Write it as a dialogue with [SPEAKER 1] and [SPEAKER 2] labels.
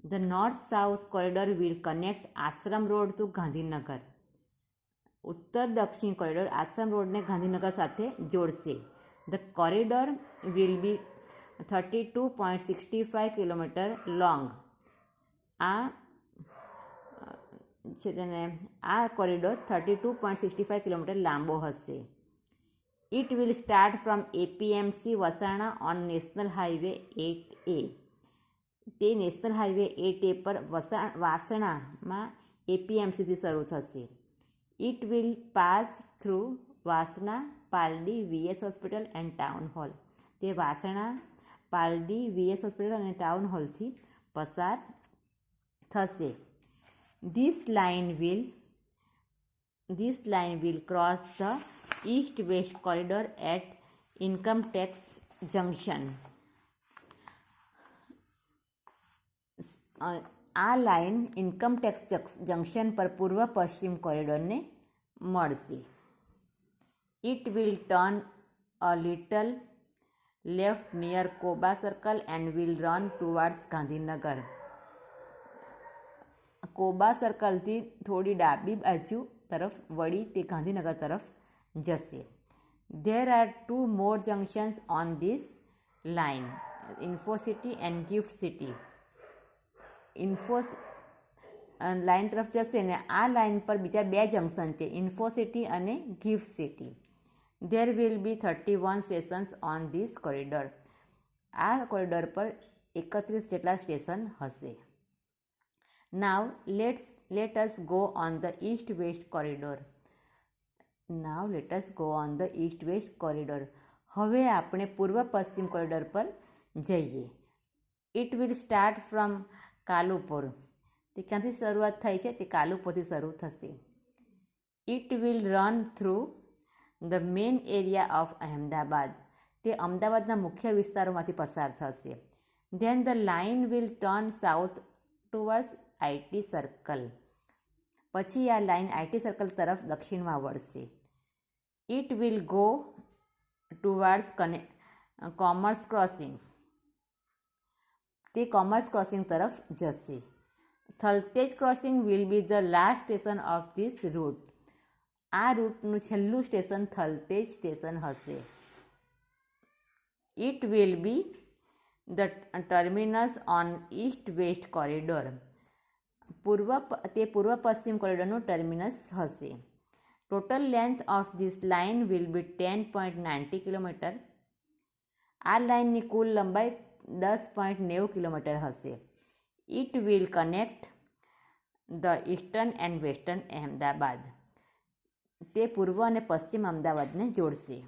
[SPEAKER 1] The north south corridor will connect Ashram road to Gandhinagar. ઉત્તર દક્ષિણ corridor Ashram રોડને ગાંધીનગર સાથે જોડશે. The corridor will be 32.65 kilometer long. આ કોરિડોર 32.65 કિલોમીટર લાંબો હશે. It will start from APMC Vasna on national highway 8A. તે નેશનલ હાઈવે 8A પર વાસણામાં એપીએમસીથી શરૂ થશે. It will pass through Vasna, Paldi, VS hospital and town hall. તે વાસણા, પાલડી, વીએસ હોસ્પિટલ અને ટાઉન હોલથી પસાર થશે. This line will cross the east-west corridor at Income Tax Junction. આ લાઇન ઇન્કમ ટેક્સ જંકશન પર પૂર્વ પશ્ચિમ કોરિડોરને મળશે. It will turn a little left near Koba circle and will run towards Gandhinagar. Koba સર્કલથી થોડી ડાબી બાજુ તરફ વળી તે ગાંધીનગર તરફ જશે. There are 2 more junctions on this line, Infocity and GIFT City. Line તરફ જશે ને આ લાઇન પર બીજા 2 જંકશન છે, ઇન્ફોસિટી અને gift city. There will be 31 stations on this corridor. આ કોરિડોર પર 31 જેટલા સ્ટેશન હશે. Now let us go on the east-west corridor. હવે આપણે પૂર્વ પશ્ચિમ કોરિડોર પર જઈએ. It will start from Kalupur. તે ક્યાંથી શરૂઆત થાય છે? તે કાલુપુરથી શરૂ થશે. It will run through the main area of Ahmedabad. તે અમદાવાદના મુખ્ય વિસ્તારોમાંથી પસાર થશે. Then the line will turn south towards IT circle. પછી આ લાઇન આઈટી સર્કલ તરફ દક્ષિણમાં વળશે. It will go towards commerce crossing. તે કોમર્સ ક્રોસિંગ તરફ જશે. Thaltej crossing will be the last station of this route. આ રૂટનું છેલ્લું સ્ટેશન થલતેજ સ્ટેશન હશે. It will be the terminus on east west corridor. તે પૂર્વ પશ્ચિમ કોરિડોરનું ટર્મિનસ હશે. Total length of this line will be 10.90 kilometre. આ લાઇનની કુલ લંબાઈ 10.90 કિલોમીટર હશે. It will connect the eastern and western Ahmedabad. તે પૂર્વ અને પશ્ચિમ અમદાવાદને જોડશે.